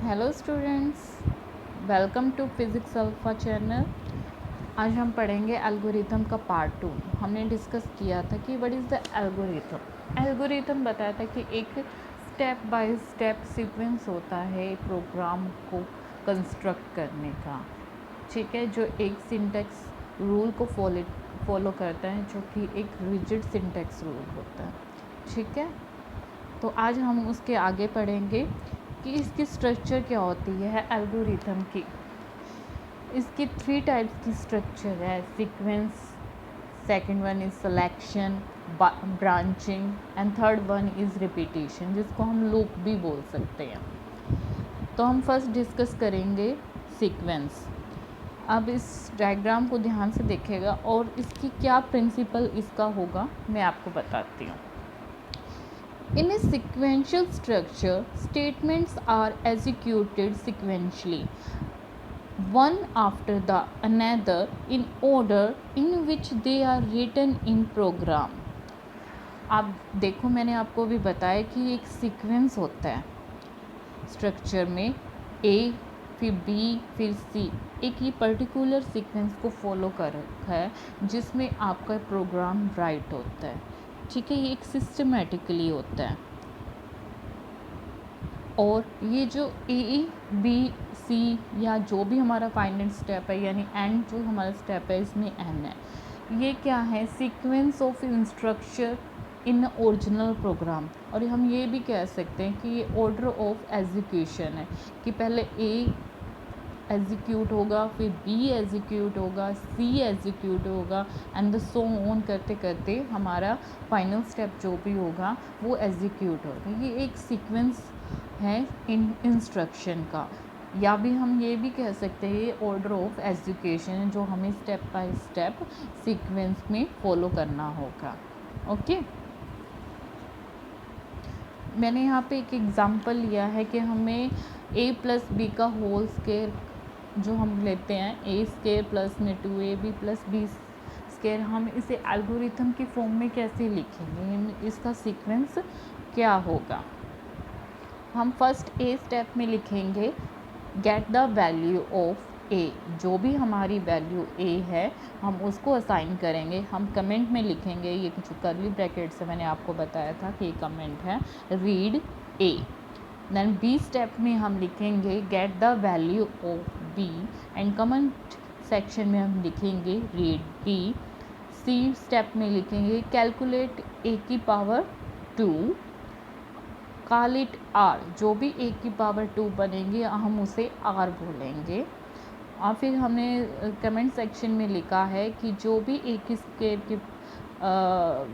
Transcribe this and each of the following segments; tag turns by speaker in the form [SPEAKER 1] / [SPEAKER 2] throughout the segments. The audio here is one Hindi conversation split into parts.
[SPEAKER 1] Hello students, welcome to physics alpha channel. आज हम पढ़ेंगे एल्गोरिथम का पार्ट 2। हमने डिस्कस किया था कि what is the algorithm. Algorithm बताया था कि एक स्टेप बाय स्टेप सीक्वेंस होता है प्रोग्राम को कंस्ट्रक्ट करने का, ठीक है, जो एक सिंटैक्स रूल को फॉलो करता है, जो कि एक रिजिड सिंटैक्स रूल होता है, ठीक है। तो आज हम उसके आगे पढ़ेंगे कि इसकी स्ट्रक्चर क्या होती है एल्गोरिथम की। इसकी 3 टाइप्स की स्ट्रक्चर है, sequence, second one is selection, branching and third one is repetition, जिसको हम लूप भी बोल सकते हैं। तो हम फर्स्ट डिस्कस करेंगे सीक्वेंस। अब इस डायग्राम को ध्यान से देखेगा और इसकी क्या प्रिंसिपल इसका होगा मैं आपको बताती हूँ। In a sequential structure, statements are executed sequentially, one after the another in order in which they are written in program. आप देखो, मैंने आपको भी बताया कि एक सीक्वेंस होता है स्ट्रक्चर में, ए फिर बी फिर सी, एक ही पर्टिकुलर सीक्वेंस को फॉलो कर रखा है जिसमें आपका प्रोग्राम राइट होता है, ठीक है। ये एक सिस्टमेटिकली होता है और ये जो ए बी सी या जो भी हमारा फाइनल स्टेप है, यानी एंड जो हमारा स्टेप है, इसमें एन है, ये क्या है, sequence of instruction in original program. और हम ये भी कह सकते हैं कि ये ऑर्डर ऑफ एग्जीक्यूशन है, कि पहले ए एग्जीक्यूट होगा, फिर बी एग्जीक्यूट होगा, सी एग्जीक्यूट होगा एंड सो ऑन करते करते हमारा फाइनल स्टेप जो भी होगा वो एग्जीक्यूट होगा। ये एक सीक्वेंस है इन इंस्ट्रक्शन का, या भी हम ये भी कह सकते हैं ये ऑर्डर ऑफ एग्जीक्यूशन जो हमें स्टेप बाय स्टेप सीक्वेंस में फॉलो करना होगा। ओके, मैंने यहाँ पे एक एग्जांपल लिया है कि हमें a प्लस बी का होल स्क्वायर जो हम लेते हैं, ए स्क्वायर प्लस में 2ab प्लस बी स्क्वायर, हम इसे एल्गोरिथम की फॉर्म में कैसे लिखेंगे, इसका सीक्वेंस क्या होगा। हम फर्स्ट ए स्टेप में लिखेंगे गेट द वैल्यू ऑफ ए, जो भी हमारी वैल्यू ए है हम उसको असाइन करेंगे। हम कमेंट में लिखेंगे, ये जो कर्ली ब्रैकेट से मैंने आपको बताया था कि ये कमेंट है, read A. Then B step में हम लिखेंगे get the value of B and comment section में हम लिखेंगे रीड बी। सी स्टेप में लिखेंगे कैलकुलेट ए की पावर 2, कॉल इट आर, जो भी ए की पावर 2 बनेंगे हम उसे आर बोलेंगे। और फिर हमने कमेंट सेक्शन में लिखा है कि जो भी ए की स्क्वायर की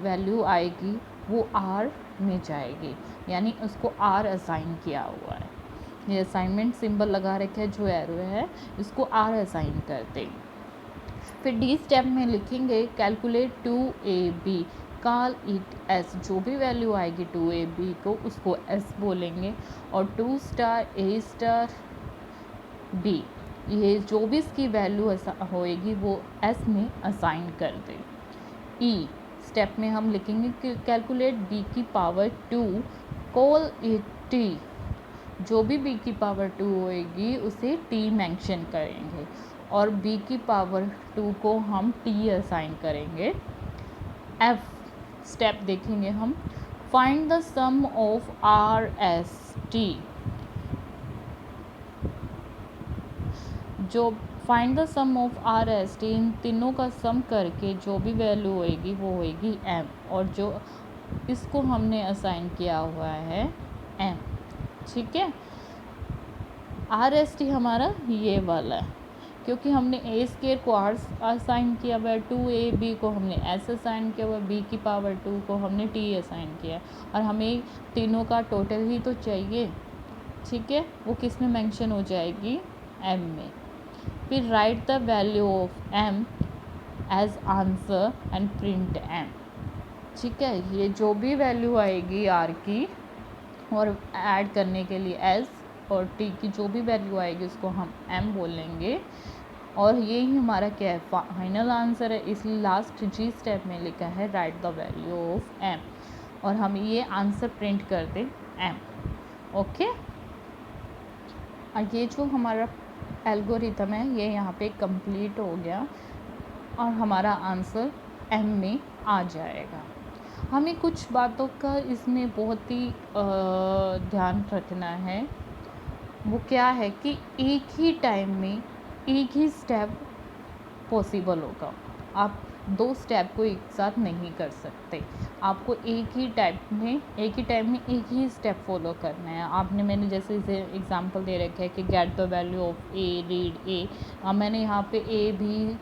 [SPEAKER 1] वैल्यू आएगी वो आर में जाएगी, यानी उसको आर असाइन किया हुआ है। ये असाइनमेंट सिंबल लगा रखा है, जो एरो है इसको आर असाइन कर दें। फिर डी स्टेप में लिखेंगे calculate 2ab, call it S, जो भी वैल्यू आएगी 2ab को उसको एस बोलेंगे। और 2 स्टार ए स्टार बी, ये जो भी इसकी वैल्यू होएगी वो एस में असाइन कर दें। ई स्टेप में हम लिखेंगे कि कैलकुलेट बी की पावर 2, कॉल इट टी, जो भी बी की पावर 2 होएगी उसे टी मेंशन करेंगे और बी की पावर 2 को हम टी असाइन करेंगे। एफ स्टेप देखेंगे हम, find the sum of R S T, जो find the sum of R S T, इन तीनों का सम करके जो भी वैल्यू होएगी वो होएगी एम, और जो इसको हमने असाइन किया हुआ है एम, ठीक है। आर एस टी हमारा ये वाला है, क्योंकि हमने ए स्क्वायर को आर असाइन किया हुआ है, 2ab को हमने एस असाइन किया हुआ है, बी की पावर 2 को हमने टी असाइन किया है, और हमें तीनों का टोटल ही तो चाहिए, ठीक है। वो किस में मेंशन हो जाएगी, एम में। फिर write the value of M as answer and print M, ठीक है। ये जो भी वैल्यू आएगी आर की और ऐड करने के लिए एस, और टी की जो भी वैल्यू आएगी उसको हम एम बोलेंगे, और ये ही हमारा क्या है, फाइनल आंसर है। इसलिए लास्ट जी स्टेप में लिखा है write the value of M, और हम ये आंसर प्रिंट कर दें एम। ओके, ये जो हमारा एल्गोरिथम है ये यहाँ पे कंप्लीट हो गया और हमारा आंसर एम में आ जाएगा। हमें कुछ बातों का इसमें बहुत ही ध्यान रखना है। वो क्या है कि एक ही टाइम में एक ही स्टेप पॉसिबल होगा। आप 2 स्टेप को एक साथ नहीं कर सकते। आपको एक ही टाइम में एक ही स्टेप फॉलो करना है। मैंने जैसे इसे एग्जांपल दे रखा है कि gate the value of A, read ए। मैंने यहाँ पे ए भी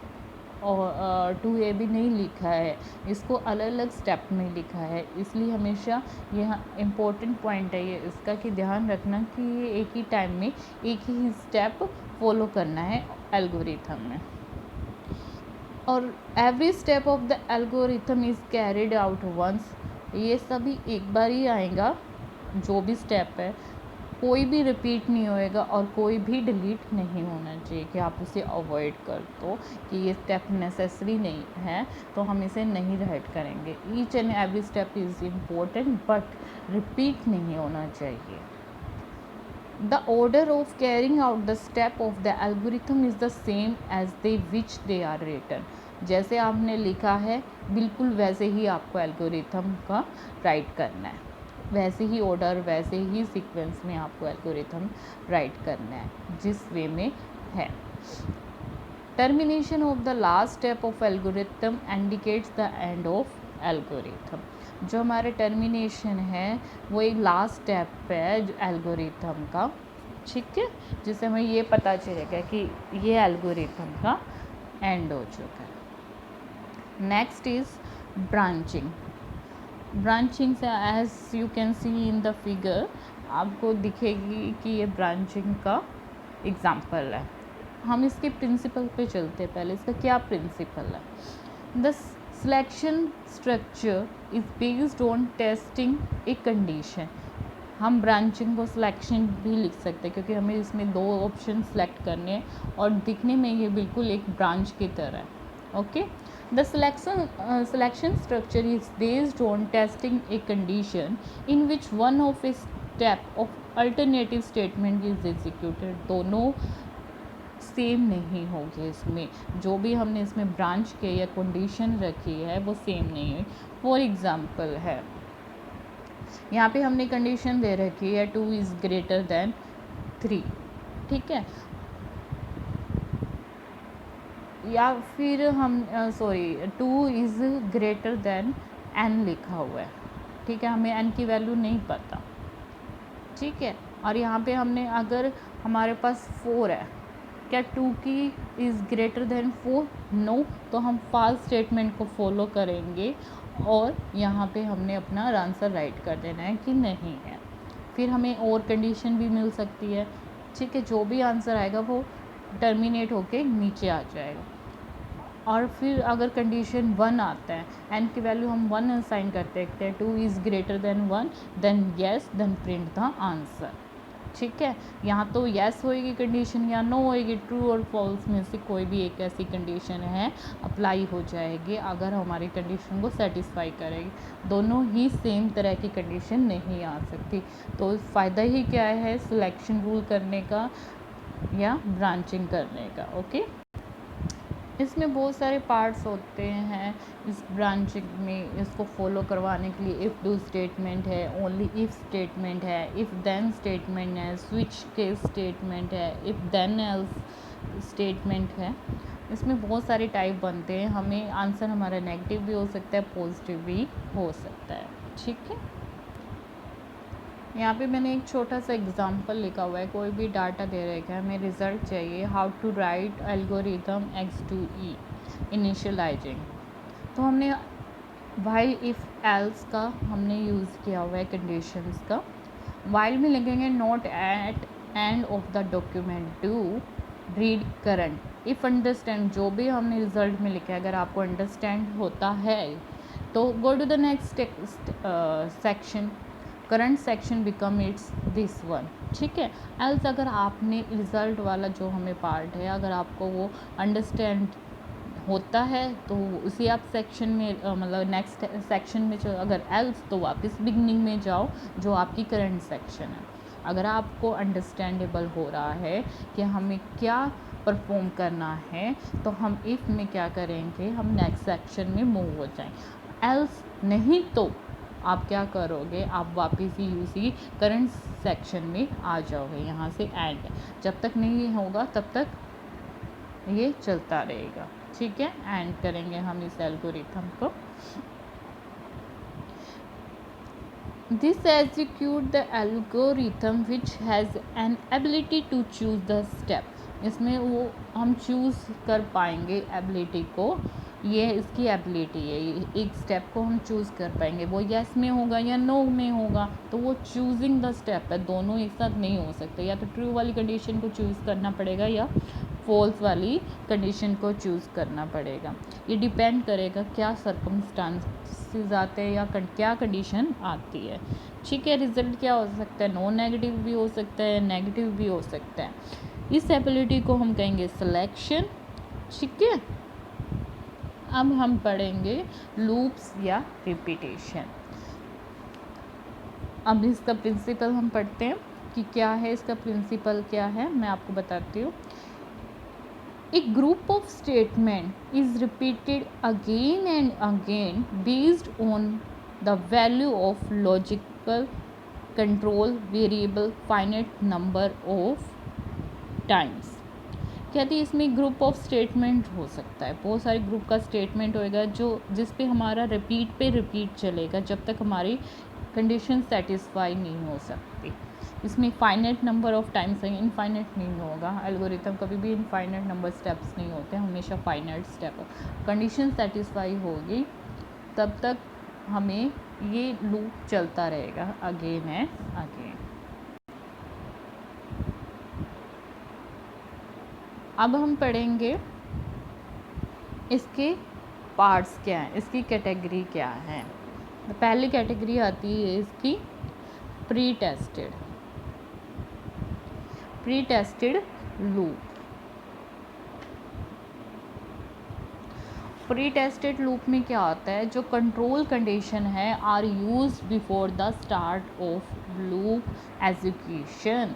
[SPEAKER 1] और 2a भी नहीं लिखा है, इसको अलग अलग स्टेप में लिखा है। इसलिए हमेशा यह इम्पोर्टेंट पॉइंट है ये इसका कि ध्यान रखना कि ये एक ही टाइम में एक ही स्टेप फॉलो करना है एल्गोरिथम में। और every step of the algorithm is carried out once. ये सभी एक बार ही आएगा, जो भी स्टेप है कोई भी रिपीट नहीं होएगा और कोई भी डिलीट नहीं होना चाहिए कि आप उसे अवॉइड कर दो कि ये स्टेप नेसेसरी नहीं है तो हम इसे नहीं राइट करेंगे। Each and every step is important but repeat नहीं होना चाहिए। The order of carrying out the step of the algorithm is the same as they which they are written. जैसे आपने लिखा है बिल्कुल वैसे ही आपको एल्गोरिथम का राइट करना है, वैसे ही ऑर्डर वैसे ही सीक्वेंस में आपको एल्गोरिथम राइट करना है जिस वे में है। Termination of the last step of algorithm indicates the end of algorithm. जो हमारे टर्मिनेशन है वो एक लास्ट स्टेप है एल्गोरिथम का, ठीक है, जिससे हमें ये पता चलेगा कि ये एल्गोरिथम का एंड हो चुका है। Next is branching. ब्रांचिंग से as you can see in the figure आपको दिखेगी कि ये ब्रांचिंग का एग्जाम्पल है। हम इसके प्रिंसिपल पे चलते हैं। पहले इसका क्या प्रिंसिपल है? The selection structure is based on tasting a condition. हम ब्रांचिंग को सिलेक्शन भी लिख सकते हैं क्योंकि हमें इसमें 2 ऑप्शन सेलेक्ट करने हैं और दिखने में ये बिल्कुल एक ब्रांच की तरह है। Okay, the selection structure is based on testing a condition in which one of a step of alternative statement is executed। दोनों सेम नहीं होंगे। इसमें जो भी हमने इसमें ब्रांच के या कंडीशन रखी है वो सेम नहीं है। फॉर एग्जांपल है यहाँ पे हमने कंडीशन दे रखी है 2 इज़ ग्रेटर देन 3, ठीक है, या फिर हम 2 इज़ ग्रेटर देन n लिखा हुआ है, ठीक है, हमें n की वैल्यू नहीं पता, ठीक है। और यहाँ पे हमने अगर हमारे पास 4 है, क्या 2 की इज़ ग्रेटर देन 4? नो, तो हम फॉल्स स्टेटमेंट को फॉलो करेंगे और यहाँ पे हमने अपना आंसर राइट कर देना है कि नहीं है। फिर हमें और कंडीशन भी मिल सकती है, ठीक है, जो भी आंसर आएगा वो टर्मिनेट होके नीचे आ जाएगा। और फिर अगर कंडीशन 1 आता है, n की वैल्यू हम 1 असाइन कर देते हैं, 2 is greater than 1, then yes, then print the answer, ठीक है। यहाँ तो येस होएगी कंडीशन या नो होएगी, ट्रू और फॉल्स में से कोई भी एक ऐसी कंडीशन है अप्लाई हो जाएगी अगर हमारी कंडीशन को सेटिस्फाई करेगी। दोनों ही सेम तरह की कंडीशन नहीं आ सकती। तो फ़ायदा ही क्या है सिलेक्शन रूल करने का या ब्रांचिंग करने का। ओके, इसमें बहुत सारे पार्ट्स होते हैं इस ब्रांचिंग में। इसको फॉलो करवाने के लिए इफ़ डू स्टेटमेंट है, ओनली इफ़ स्टेटमेंट है, इफ़ देन स्टेटमेंट है, स्विच केस स्टेटमेंट है, इफ़ देन एल्स स्टेटमेंट है। इसमें बहुत सारे टाइप बनते हैं। हमें आंसर हमारा नेगेटिव भी हो सकता है, पॉजिटिव भी हो सकता है, ठीक है। यहाँ पे मैंने एक छोटा सा एग्जांपल लिखा हुआ है। कोई भी डाटा दे रखा है, हमें रिज़ल्ट चाहिए, how to write algorithm X2E initializing. तो हमने वाइल इफ़ एल्स का हमने यूज़ किया हुआ है कंडीशंस का। वाइल में लिखेंगे not at and of the document do read current. If understand, जो भी हमने रिज़ल्ट में लिखा है अगर आपको अंडरस्टैंड होता है तो go to the next section, current section become its this one, ठीक है। एल्स अगर आपने रिज़ल्ट वाला जो हमें पार्ट है अगर आपको वो अंडरस्टैंड होता है तो उसी आप सेक्शन में मतलब नेक्स्ट सेक्शन में चलो, अगर एल्स तो वापस बिगनिंग में जाओ जो आपकी करंट सेक्शन है। अगर आपको अंडरस्टैंडेबल हो रहा है कि हमें क्या परफॉर्म करना है, तो हम इफ में क्या करेंगे, हम नेक्स्ट सेक्शन में मूव हो जाएं। एल्स नहीं तो आप क्या करोगे, आप वापस ही उसी करंट सेक्शन में आ जाओगे, यहाँ से एंड। जब तक नहीं होगा तब तक ये चलता रहेगा, ठीक है। एंड करेंगे हम इस एल्गोरिथम को। This execute the algorithm which has an ability to choose the step। इसमें वो हम चूज़ कर पाएंगे एबिलिटी को, ये इसकी एबिलिटी है, एक स्टेप को हम चूज़ कर पाएंगे, वो यस में होगा या नो में होगा। तो वो चूजिंग द स्टेप है, दोनों एक साथ नहीं हो सकते, या तो ट्रू वाली कंडीशन को चूज़ करना पड़ेगा या फॉल्स वाली कंडीशन को चूज़ करना पड़ेगा। ये डिपेंड करेगा क्या सर्कमस्टांसेस आते हैं या क्या कंडीशन आती है, ठीक है। रिजल्ट क्या हो सकता है, नॉन नेगेटिव भी हो सकता है, नेगेटिव भी हो सकता है। इस एबिलिटी को हम कहेंगे सिलेक्शन, ठीक है। अब हम पढ़ेंगे लूप्स या रिपीटेशन। अब इसका प्रिंसिपल हम पढ़ते हैं कि क्या है, इसका प्रिंसिपल क्या है, मैं आपको बताती हूँ। A group of statement is repeated again and again based on the value of logical control variable finite number of times। कहती है इसमें ग्रुप ऑफ स्टेटमेंट हो सकता है, बहुत सारे ग्रुप का स्टेटमेंट होएगा जो जिस पे हमारा रिपीट पे रिपीट चलेगा जब तक हमारी कंडीशन सेटिस्फाई नहीं हो सकती। इसमें फाइनाइट नंबर ऑफ टाइम्स है, इनफाइनाइट नहीं होगा। एल्गोरिथम कभी भी इनफाइनाइट नंबर स्टेप्स नहीं होते, हमेशा फाइनाइट स्टेप। कंडीशन सेटिस्फाई होगी तब तक हमें ये लूप चलता रहेगा अगेन एंड अगेन। अब हम पढ़ेंगे इसके पार्ट्स क्या हैं, इसकी कैटेगरी क्या है। तो पहली कैटेगरी आती है इसकी pre tested loop. Pre tested loop में क्या होता है, जो कंट्रोल कंडीशन है are used before the start of loop execution.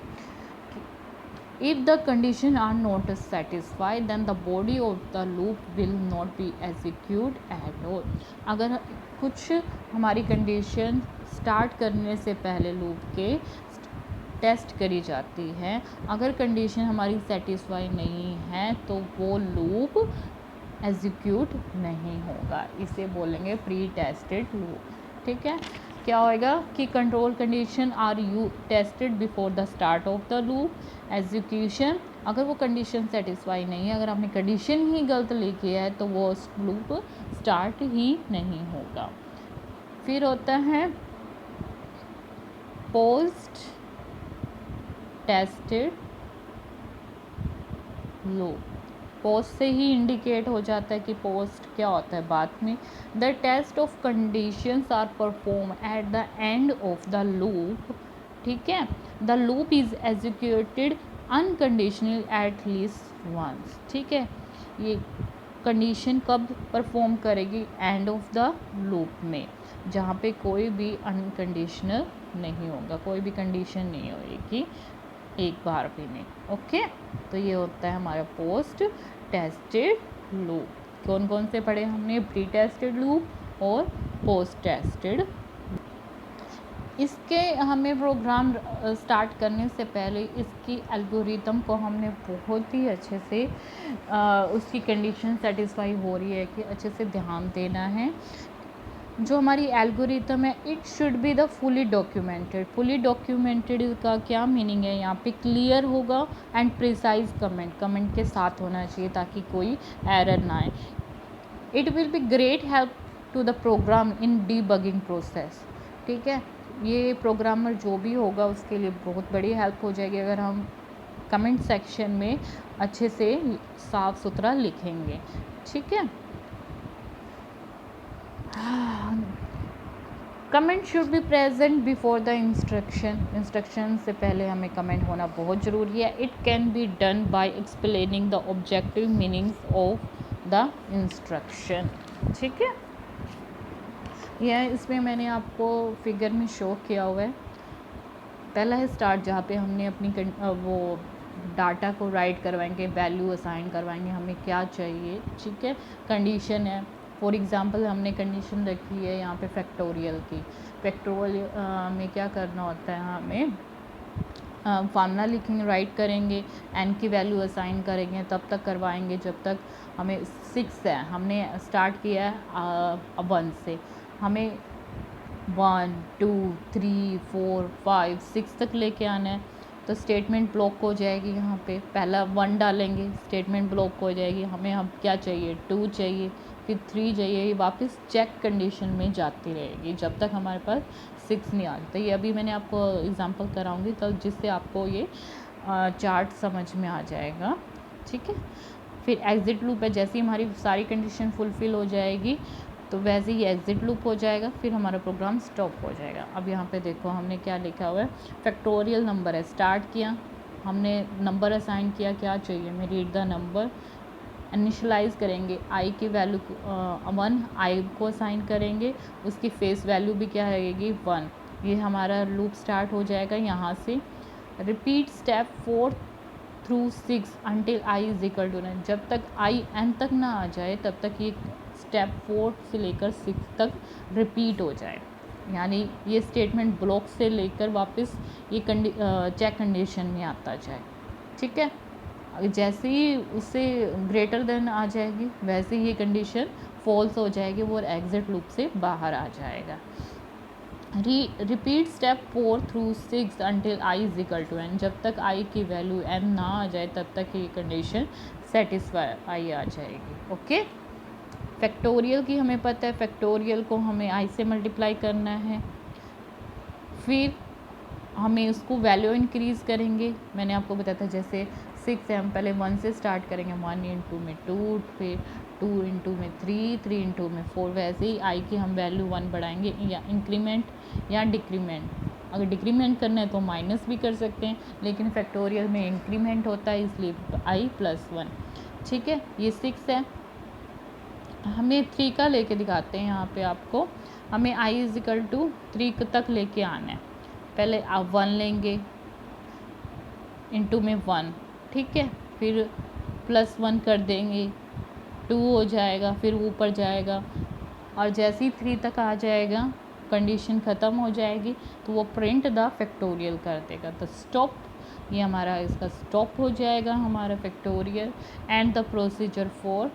[SPEAKER 1] If the conditions are not satisfied, then the body of the loop will not be executed at all। अगर कुछ हमारी कंडीशन स्टार्ट करने से पहले लूप के टेस्ट करी जाती है, अगर कंडीशन हमारी सेटिस्फाई नहीं है तो वो लूप एग्जीक्यूट नहीं होगा, इसे बोलेंगे प्री टेस्टेड लूप, ठीक है। क्या होएगा कि control condition are you tested before the start of the loop execution. अगर वो कंडीशन सेटिस्फाई नहीं है, अगर आपने कंडीशन ही गलत लिखी है तो वो लूप स्टार्ट ही नहीं होगा। फिर होता है पोस्ट टेस्टेड लूप। पोस्ट से ही इंडिकेट हो जाता है कि पोस्ट क्या होता है बाद में। The test of conditions are perform at the end of the loop, ठीक है। The loop is executed unconditional at least once, ठीक है। ये कंडीशन कब परफॉर्म करेगी, एंड ऑफ द लूप में, जहाँ पे कोई भी अनकंडीशनल नहीं होगा, कोई भी कंडीशन नहीं होगी एक बार भी नहीं, ओके। तो ये होता है हमारा पोस्ट टेस्टेड लूप। कौन कौन से पढ़े हमने, प्री टेस्टेड लूप और पोस्ट टेस्टेड। इसके हमें प्रोग्राम स्टार्ट करने से पहले इसकी एल्गोरिथम को हमने बहुत ही अच्छे से उसकी कंडीशन सेटिस्फाई हो रही है कि अच्छे से ध्यान देना है। जो हमारी एल्गोरिथम है it should be the fully documented. Fully documented का क्या मीनिंग है, यहाँ पे क्लियर होगा एंड प्रिसाइज कमेंट के साथ होना चाहिए ताकि कोई एरर ना आए। It will be great help to the program in debugging process, ठीक है। ये प्रोग्रामर जो भी होगा उसके लिए बहुत बड़ी हेल्प हो जाएगी अगर हम कमेंट सेक्शन में अच्छे से साफ सुथरा लिखेंगे, ठीक है। Comment should be present before the instruction से पहले हमें कमेंट होना बहुत ज़रूरी है। It can be done by explaining the objective meanings of the instruction, ठीक है। यह इसमें मैंने आपको फिगर में शो किया हुआ है। पहला है स्टार्ट, जहाँ पे हमने अपनी वो डाटा को राइट करवाएंगे, वैल्यू असाइन करवाएंगे, हमें क्या चाहिए, ठीक है। कंडीशन है, फॉर एग्जांपल हमने कंडीशन रखी है यहाँ पे फैक्टोरियल की। फैक्टोरियल में क्या करना होता है, हमें फार्मूला लिखेंगे, राइट करेंगे, एन की वैल्यू असाइन करेंगे, तब तक करवाएंगे जब तक हमें 6 है, हमने स्टार्ट किया है 1 से, हमें 1 2 3 4 5 6 तक लेके आना है। तो स्टेटमेंट ब्लॉक हो जाएगी, यहाँ पे पहला 1 डालेंगे, स्टेटमेंट ब्लॉक हो जाएगी, हमें हम क्या चाहिए, 2 चाहिए, फिर 3 चाहिए, ये वापस चेक कंडीशन में जाती रहेगी जब तक हमारे पास 6 नहीं आ जाता। ये अभी मैंने आपको एग्जांपल कराऊंगी तो जिससे आपको ये चार्ट समझ में आ जाएगा, ठीक है। फिर एग्ज़िट लूप है, जैसे ही हमारी सारी कंडीशन फुलफ़िल हो जाएगी तो वैसे ही एग्ज़िट लूप हो जाएगा, फिर हमारा प्रोग्राम स्टॉप हो जाएगा। अब यहाँ पे देखो हमने क्या लिखा हुआ है, फैक्टोरियल नंबर है, स्टार्ट किया, हमने नंबर असाइन किया, क्या चाहिए, मैं रीड द नंबर, इनिशलाइज़ करेंगे, आई की वैल्यू 1, आई को असाइन करेंगे, उसकी फेस वैल्यू भी क्या रहेगी 1। ये हमारा लूप स्टार्ट हो जाएगा यहाँ से। Repeat step 4 through 6 until I is equal to 9, जब तक आई n तक ना आ जाए तब तक ये स्टेप 4 से लेकर 6 तक रिपीट हो जाए, यानी ये स्टेटमेंट ब्लॉक से लेकर वापस ये चेक कंडीशन में आता जाए, ठीक है। जैसे ही उससे ग्रेटर देन आ जाएगी वैसे ही ये कंडीशन फॉल्स हो जाएगी, वो एग्जिट लूप से बाहर आ जाएगा। Repeat step 4 through 6 until I is equal to n, जब तक आई की वैल्यू n ना आ जाए तब तक ये कंडीशन सेटिस्फाई आ जाएगी, ओके। फैक्टोरियल की हमें पता है, फैक्टोरियल को हमें आई से मल्टीप्लाई करना है, फिर हमें उसको वैल्यू इंक्रीज़ करेंगे। मैंने आपको बताया था जैसे 6 है, हम पहले 1 से स्टार्ट करेंगे, 1 इंटू में 2, फिर 2 इंटू में 3, 3 इंटू में 4, वैसे ही आई की हम वैल्यू 1 बढ़ाएंगे, या इंक्रीमेंट या डिक्रीमेंट। अगर डिक्रीमेंट करना है तो माइनस भी कर सकते हैं, लेकिन फैक्टोरियल में इंक्रीमेंट होता है इसलिए आई प्लस 1, ठीक है। ये 6 है, हमें 3 का लेके दिखाते हैं यहाँ पे आपको, हमें आई इज इक्वल टू 3 तक लेके आना है। पहले आप 1 लेंगे, इंटू में 1, ठीक है, फिर प्लस 1 कर देंगे, 2 हो जाएगा, फिर ऊपर जाएगा, और जैसे ही 3 तक आ जाएगा कंडीशन ख़त्म हो जाएगी तो वो प्रिंट द फैक्टोरियल कर देगा। तो स्टॉप, ये हमारा इसका स्टॉप हो जाएगा हमारा factorial, and the procedure for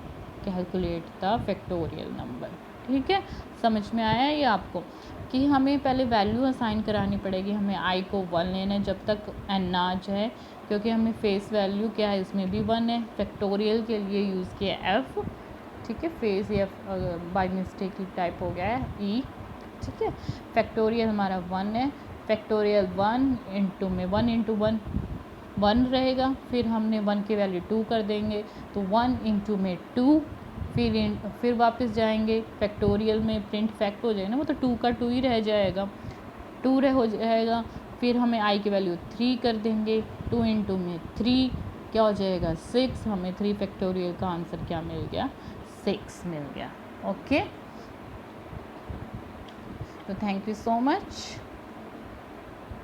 [SPEAKER 1] calculate the factorial number, ठीक है। समझ में आया ये आपको कि हमें पहले वैल्यू असाइन करानी पड़ेगी, हमें आई को 1 लेना है जब तक n ना आ जाए, क्योंकि हमें फेस वैल्यू क्या है इसमें भी 1 है। फैक्टोरियल के लिए यूज़ किया f, ठीक है, फेस या बाय मिस्टेक ही टाइप हो गया है e, ठीक है। फैक्टोरियल हमारा 1 है, फैक्टोरियल 1 इंटू में 1 इंटू 1 1 रहेगा, फिर हमने 1 की वैल्यू 2 कर देंगे तो 1 इंटू में 2, फिर वापस जाएंगे फैक्टोरियल में, प्रिंट फैक्ट हो जाएगा ना, वो तो 2 का 2 ही रह जाएगा, 2 हो जाएगा, फिर हमें आई की वैल्यू 3 कर देंगे, 2 इंटू में 3 क्या हो जाएगा 6, हमें 3 फैक्टोरियल का आंसर क्या मिल गया 6 मिल गया, ओके। तो थैंक यू सो मच।